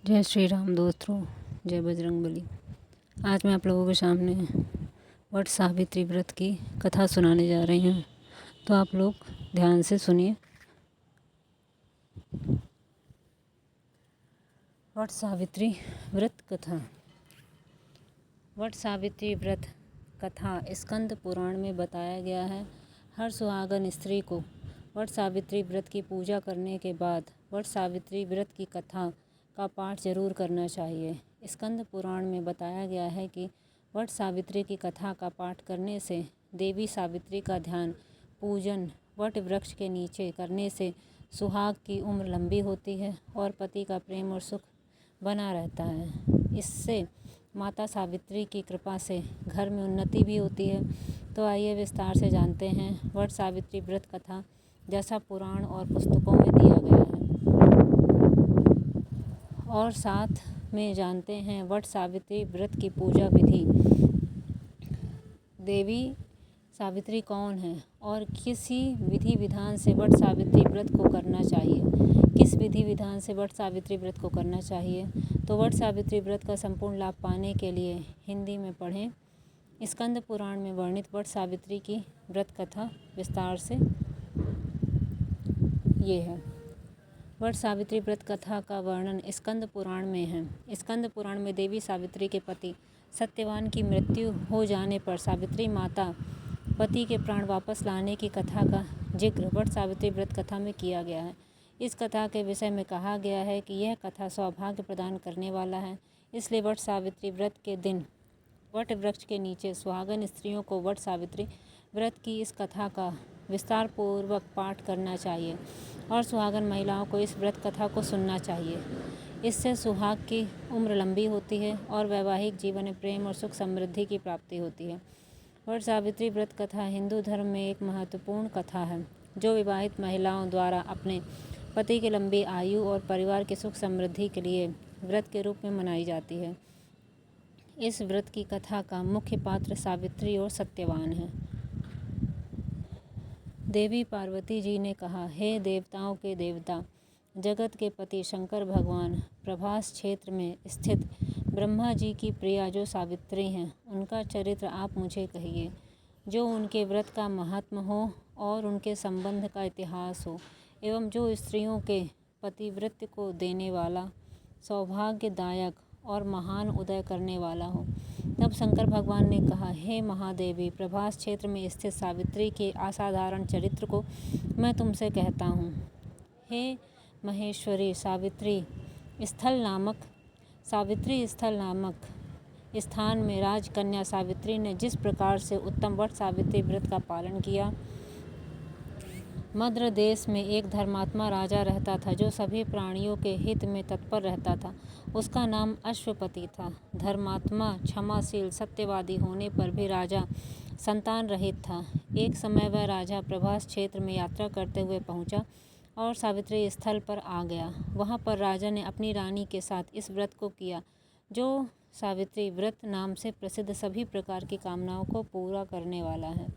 जय श्री राम दोस्तों, जय बजरंगबली। आज मैं आप लोगों के सामने वट सावित्री व्रत की कथा सुनाने जा रही हूँ, तो आप लोग ध्यान से सुनिए। वट सावित्री व्रत कथा। वट सावित्री व्रत कथा स्कंद पुराण में बताया गया है। हर सुहागन स्त्री को वट सावित्री व्रत की पूजा करने के बाद वट सावित्री व्रत की कथा का पाठ जरूर करना चाहिए। स्कंद पुराण में बताया गया है कि वट सावित्री की कथा का पाठ करने से देवी सावित्री का ध्यान पूजन वट वृक्ष के नीचे करने से सुहाग की उम्र लंबी होती है और पति का प्रेम और सुख बना रहता है। इससे माता सावित्री की कृपा से घर में उन्नति भी होती है। तो आइए विस्तार से जानते हैं वट सावित्री व्रत कथा, जैसा पुराण और पुस्तकों में दिया गया है, और साथ में जानते हैं वट सावित्री व्रत की पूजा विधि। देवी सावित्री कौन है और किसी विधि विधान से वट सावित्री व्रत को करना चाहिए। किस विधि विधान से वट सावित्री व्रत को करना चाहिए? तो वट सावित्री व्रत का संपूर्ण लाभ पाने के लिए हिंदी में पढ़ें स्कंद पुराण में वर्णित वट सावित्री की व्रत कथा विस्तार से। ये है वट सावित्री व्रत कथा का वर्णन स्कंद पुराण में है। स्कंद पुराण में देवी सावित्री के पति सत्यवान की मृत्यु हो जाने पर सावित्री माता पति के प्राण वापस लाने की कथा का जिक्र वट सावित्री व्रत कथा में किया गया है। इस कथा के विषय में कहा गया है कि यह कथा सौभाग्य प्रदान करने वाला है, इसलिए वट सावित्री व्रत के दिन वट वृक्ष के नीचे सुहागन स्त्रियों को वट सावित्री व्रत की इस कथा का विस्तार पूर्वक पाठ करना चाहिए और सुहागन महिलाओं को इस व्रत कथा को सुनना चाहिए। इससे सुहाग की उम्र लंबी होती है और वैवाहिक जीवन में प्रेम और सुख समृद्धि की प्राप्ति होती है। वट सावित्री व्रत कथा हिंदू धर्म में एक महत्वपूर्ण कथा है, जो विवाहित महिलाओं द्वारा अपने पति की लंबी आयु और परिवार की सुख समृद्धि के लिए व्रत के रूप में मनाई जाती है। इस व्रत की कथा का मुख्य पात्र सावित्री और सत्यवान है। देवी पार्वती जी ने कहा, हे देवताओं के देवता, जगत के पति शंकर भगवान, प्रभास क्षेत्र में स्थित ब्रह्मा जी की प्रिया जो सावित्री हैं, उनका चरित्र आप मुझे कहिए, जो उनके व्रत का महात्म हो और उनके संबंध का इतिहास हो, एवं जो स्त्रियों के पतिव्रत को देने वाला, सौभाग्यदायक और महान उदय करने वाला हो। तब शंकर भगवान ने कहा, हे महादेवी, प्रभास क्षेत्र में स्थित सावित्री के असाधारण चरित्र को मैं तुमसे कहता हूँ। हे महेश्वरी, सावित्री स्थल नामक स्थान में राजकन्या सावित्री ने जिस प्रकार से उत्तम वट सावित्री व्रत का पालन किया। मद्र देश में एक धर्मात्मा राजा रहता था, जो सभी प्राणियों के हित में तत्पर रहता था। उसका नाम अश्वपति था। धर्मात्मा क्षमाशील सत्यवादी होने पर भी राजा संतान रहित था। एक समय वह राजा प्रभास क्षेत्र में यात्रा करते हुए पहुंचा और सावित्री स्थल पर आ गया। वहां पर राजा ने अपनी रानी के साथ इस व्रत को किया, जो सावित्री व्रत नाम से प्रसिद्ध सभी प्रकार की कामनाओं को पूरा करने वाला है।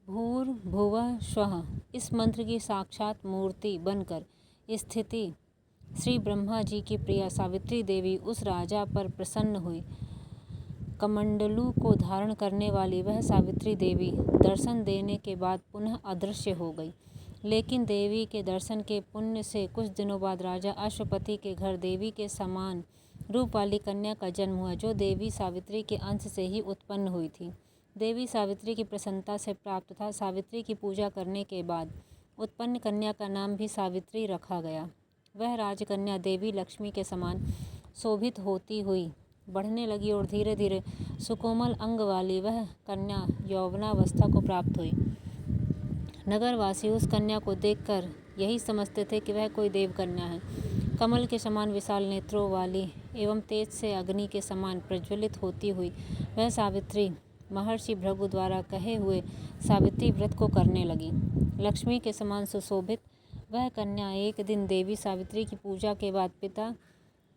भूर्भुवः स्वः इस मंत्र की साक्षात मूर्ति बनकर स्थिति श्री ब्रह्मा जी की प्रिया सावित्री देवी उस राजा पर प्रसन्न हुई। कमंडलू को धारण करने वाली वह सावित्री देवी दर्शन देने के बाद पुनः अदृश्य हो गई। लेकिन देवी के दर्शन के पुण्य से कुछ दिनों बाद राजा अश्वपति के घर देवी के समान रूप वाली कन्या का जन्म हुआ, जो देवी सावित्री के अंश से ही उत्पन्न हुई थी। देवी सावित्री की प्रसन्नता से प्राप्त था। सावित्री की पूजा करने के बाद उत्पन्न कन्या का नाम भी सावित्री रखा गया। वह राजकन्या देवी लक्ष्मी के समान शोभित होती हुई बढ़ने लगी और धीरे धीरे सुकोमल अंग वाली वह कन्या यौवनावस्था को प्राप्त हुई। नगरवासी उस कन्या को देखकर यही समझते थे कि वह कोई देव कन्या है। कमल के समान विशाल नेत्रों वाली एवं तेज से अग्नि के समान प्रज्वलित होती हुई वह सावित्री महर्षि भृगु द्वारा कहे हुए सावित्री व्रत को करने लगी। लक्ष्मी के समान सुशोभित वह कन्या एक दिन देवी सावित्री की पूजा के बाद पिता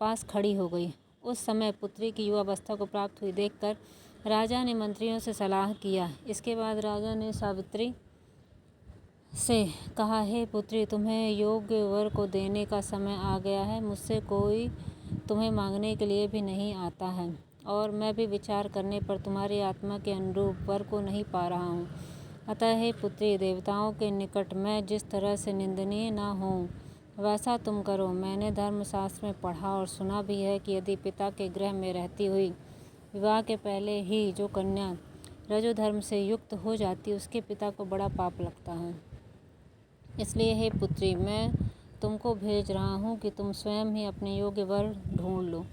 पास खड़ी हो गई। उस समय पुत्री की युवावस्था को प्राप्त हुई देखकर राजा ने मंत्रियों से सलाह किया। इसके बाद राजा ने सावित्री से कहा, हे पुत्री, तुम्हें योग्य वर को देने का समय आ गया है। मुझसे कोई तुम्हें मांगने के लिए भी नहीं आता है और मैं भी विचार करने पर तुम्हारी आत्मा के अनुरूप वर को नहीं पा रहा हूँ। अतः हे पुत्री, देवताओं के निकट मैं जिस तरह से निंदनीय न हूँ वैसा तुम करो। मैंने धर्मशास्त्र में पढ़ा और सुना भी है कि यदि पिता के गृह में रहती हुई विवाह के पहले ही जो कन्या रजोधर्म से युक्त हो जाती उसके पिता को बड़ा पाप लगता है। इसलिए हे पुत्री, मैं तुमको भेज रहा हूँ कि तुम स्वयं ही अपने योग्य वर ढूंढ लो।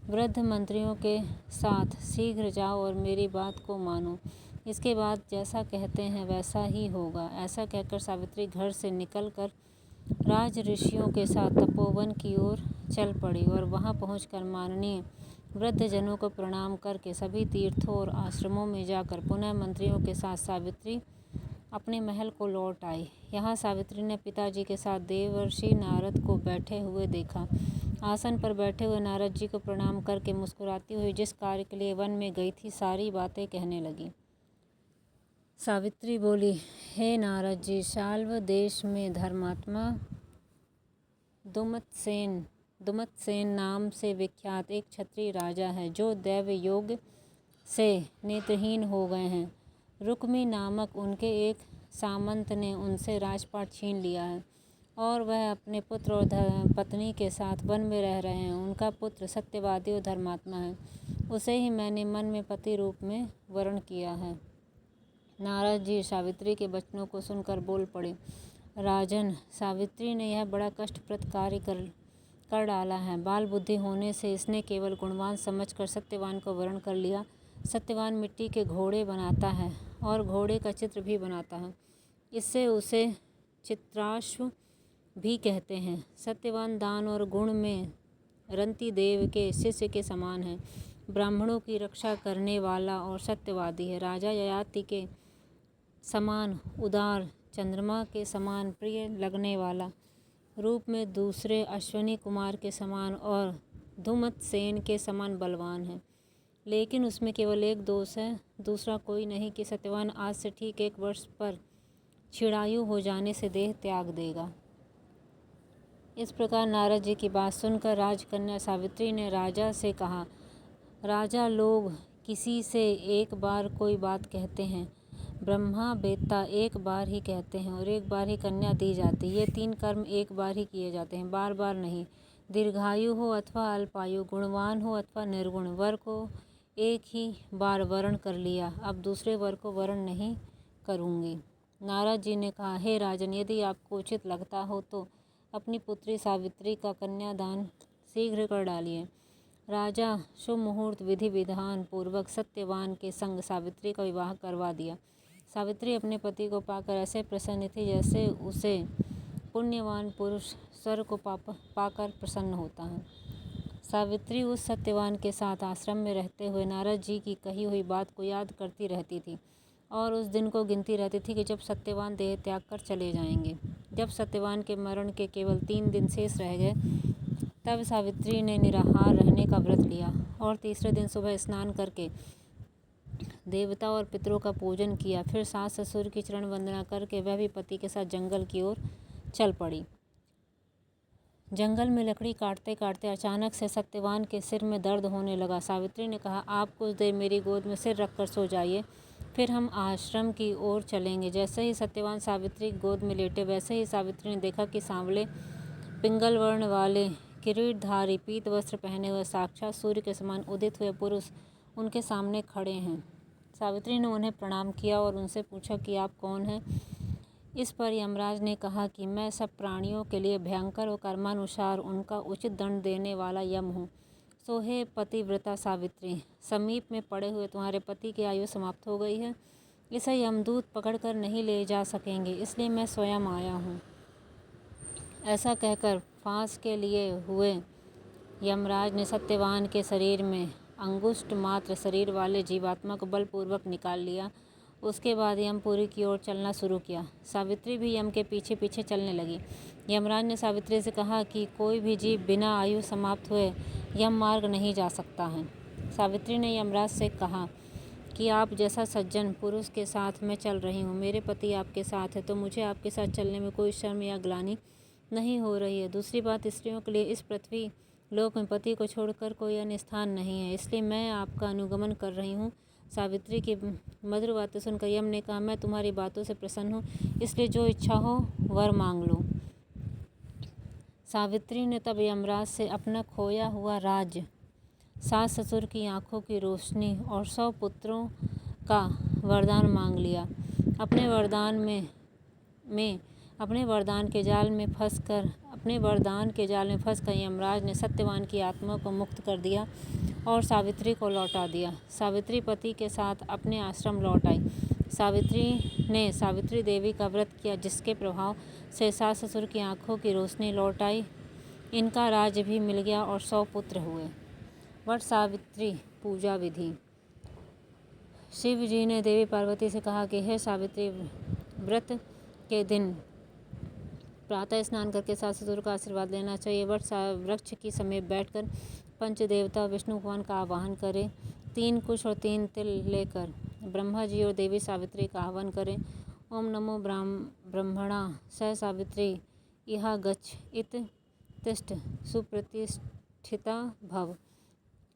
वृद्ध मंत्रियों के साथ शीघ्र जाओ और मेरी बात को मानो। इसके बाद जैसा कहते हैं वैसा ही होगा। ऐसा कहकर सावित्री घर से निकलकर राज ऋषियों के साथ तपोवन की ओर चल पड़ी और वहां पहुंचकर माननीय वृद्धजनों को प्रणाम करके सभी तीर्थों और आश्रमों में जाकर पुनः मंत्रियों के साथ सावित्री अपने महल को लौट आई। यहाँ सावित्री ने पिताजी के साथ देवर्षि नारद को बैठे हुए देखा। आसन पर बैठे हुए नारद जी को प्रणाम करके मुस्कुराती हुई जिस कार्य के लिए वन में गई थी सारी बातें कहने लगी। सावित्री बोली, हे नारद जी, शाल्व देश में धर्मात्मा दुमतसेन नाम से विख्यात एक क्षत्रिय राजा है जो दैव योग से नेत्रहीन हो गए हैं। रुक्मी नामक उनके एक सामंत ने उनसे राजपाट छीन लिया है और वह अपने पुत्र और पत्नी के साथ वन में रह रहे हैं। उनका पुत्र सत्यवादी और धर्मात्मा है। उसे ही मैंने मन में पति रूप में वरण किया है। नारद जी सावित्री के वचनों को सुनकर बोल पड़े, राजन, सावित्री ने यह बड़ा कष्टप्रद कार्य कर डाला है। बाल बुद्धि होने से इसने केवल गुणवान समझकर सत्यवान को वरण कर लिया। सत्यवान मिट्टी के घोड़े बनाता है और घोड़े का चित्र भी बनाता है। इससे उसे चित्राश्व भी कहते हैं। सत्यवान दान और गुण में रंती देव के शिष्य के समान है। ब्राह्मणों की रक्षा करने वाला और सत्यवादी है। राजा ययाति के समान उदार, चंद्रमा के समान प्रिय लगने वाला, रूप में दूसरे अश्वनी कुमार के समान और धुमतसेन के समान बलवान है। लेकिन उसमें केवल एक दोष है, दूसरा कोई नहीं कि सत्यवान आज से ठीक 1 वर्ष पर छिड़ायु हो जाने से देह त्याग देगा। इस प्रकार नारद जी की बात सुनकर राजकन्या सावित्री ने राजा से कहा, राजा, लोग किसी से एक बार कोई बात कहते हैं। ब्रह्मा बेटा एक बार ही कहते हैं और एक बार ही कन्या दी जाती है। ये 3 कर्म एक बार ही किए जाते हैं, बार बार नहीं। दीर्घायु हो अथवा अल्पायु, गुणवान हो अथवा निर्गुण, वर को एक ही बार वरण कर लिया, अब दूसरे वर को वरण नहीं करूँगी। नारद जी ने कहा, हे राजन, यदि आपको उचित लगता हो तो अपनी पुत्री सावित्री का कन्यादान शीघ्र कर डालिए। राजा शुभ मुहूर्त विधि विधान पूर्वक सत्यवान के संग सावित्री का विवाह करवा दिया। सावित्री अपने पति को पाकर ऐसे प्रसन्न थी जैसे उसे पुण्यवान पुरुष स्वर्ग को पाकर प्रसन्न होता है। सावित्री उस सत्यवान के साथ आश्रम में रहते हुए नारद जी की कही हुई बात को याद करती रहती थी और उस दिन को गिनती रहती थी कि जब सत्यवान देह त्याग कर चले जाएंगे। जब सत्यवान के मरण के केवल 3 दिन शेष रह गए तब सावित्री ने निराहार रहने का व्रत लिया और तीसरे दिन सुबह स्नान करके देवता और पितरों का पूजन किया। फिर सास ससुर की चरण वंदना करके वह भी पति के साथ जंगल की ओर चल पड़ी। जंगल में लकड़ी काटते काटते अचानक से सत्यवान के सिर में दर्द होने लगा। सावित्री ने कहा, आप कुछ देर मेरी गोद में सिर रखकर सो जाइए, फिर हम आश्रम की ओर चलेंगे। जैसे ही सत्यवान सावित्री की गोद में लेटे वैसे ही सावित्री ने देखा कि सांवले पिंगल वर्ण वाले किरीटधारी पीत वस्त्र पहने हुए साक्षात सूर्य के समान उदित हुए पुरुष उनके सामने खड़े हैं। सावित्री ने उन्हें प्रणाम किया और उनसे पूछा कि आप कौन हैं। इस पर यमराज ने कहा कि मैं सब प्राणियों के लिए भयंकर और कर्मानुसार उनका उचित दंड देने वाला यम हूँ। सो हे पतिव्रता सावित्री, समीप में पड़े हुए तुम्हारे पति की आयु समाप्त हो गई है। इसे यमदूत पकड़कर नहीं ले जा सकेंगे, इसलिए मैं स्वयं आया हूँ। ऐसा कहकर फांस के लिए हुए यमराज ने सत्यवान के शरीर में अंगुष्ठ मात्र शरीर वाले जीवात्मा को बलपूर्वक निकाल लिया। उसके बाद यमपुरी की ओर चलना शुरू किया। सावित्री भी यम के पीछे पीछे चलने लगी। यमराज ने सावित्री से कहा कि कोई भी जीव बिना आयु समाप्त हुए यम मार्ग नहीं जा सकता है। सावित्री ने यमराज से कहा, कि आप जैसा सज्जन पुरुष के साथ मैं चल रही हूँ। मेरे पति आपके साथ है तो मुझे आपके साथ चलने में कोई शर्म या ग्लानि नहीं हो रही है। दूसरी बात, स्त्रियों के लिए इस पृथ्वी लोक में पति को छोड़कर कोई अन्य स्थान नहीं है, इसलिए मैं आपका अनुगमन कर रही हूँ। सावित्री की मधुर बातें सुनकर यम ने कहा, मैं तुम्हारी बातों से प्रसन्न हूँ, इसलिए जो इच्छा हो वर मांग लो। सावित्री ने तब यमराज से अपना खोया हुआ राज्य, सास ससुर की आंखों की रोशनी और 100 पुत्रों का वरदान मांग लिया। अपने वरदान के जाल में फंसकर यमराज ने सत्यवान की आत्मा को मुक्त कर दिया और सावित्री को लौटा दिया। सावित्री पति के साथ अपने आश्रम लौट आई। सावित्री ने सावित्री देवी का व्रत किया, जिसके प्रभाव से सास ससुर की आंखों की रोशनी लौट आई, इनका राज्य भी मिल गया और 100 पुत्र हुए। वट सावित्री पूजा विधि। शिव जी ने देवी पार्वती से कहा कि हे सावित्री, व्रत के दिन प्रातः स्नान करके सास ससुर का आशीर्वाद लेना चाहिए। वट वृक्ष की समीप बैठकर पंचदेवता विष्णु भगवान का आवाहन करें। 3 कुश और 3 तिल लेकर ब्रह्मा जी और देवी सावित्री का आह्वान करें। ओम नमो ब्रह्मणा स सावित्री इहा गच्छ इत तिष्ठ सुप्रतिष्ठिता भव।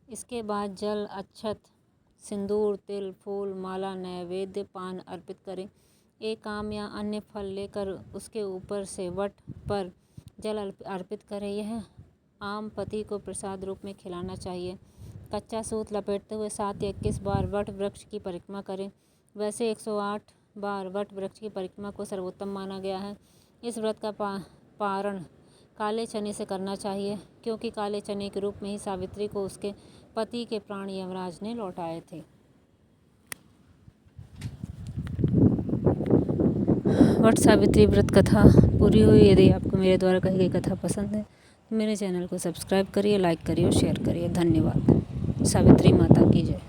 इसके बाद जल, अक्षत, सिंदूर, तिल, फूल, माला, नैवेद्य, पान अर्पित करें। एक आम या अन्य फल लेकर उसके ऊपर से वट पर जल अर्पित करें। यह आम पति को प्रसाद रूप में खिलाना चाहिए। कच्चा सूत लपेटते हुए 7 या 21 बार वट वृक्ष की परिक्रमा करें। वैसे 108 बार वट वृक्ष की परिक्रमा को सर्वोत्तम माना गया है। इस व्रत का पारण काले चने से करना चाहिए, क्योंकि काले चने के रूप में ही सावित्री को उसके पति के प्राण यमराज ने लौटाए थे। वट सावित्री व्रत कथा पूरी हुई। यदि आपको मेरे द्वारा कही गई कथा पसंद है तो मेरे चैनल को सब्सक्राइब करिए, लाइक करिए और शेयर करिए। धन्यवाद। सावित्री माता की जय।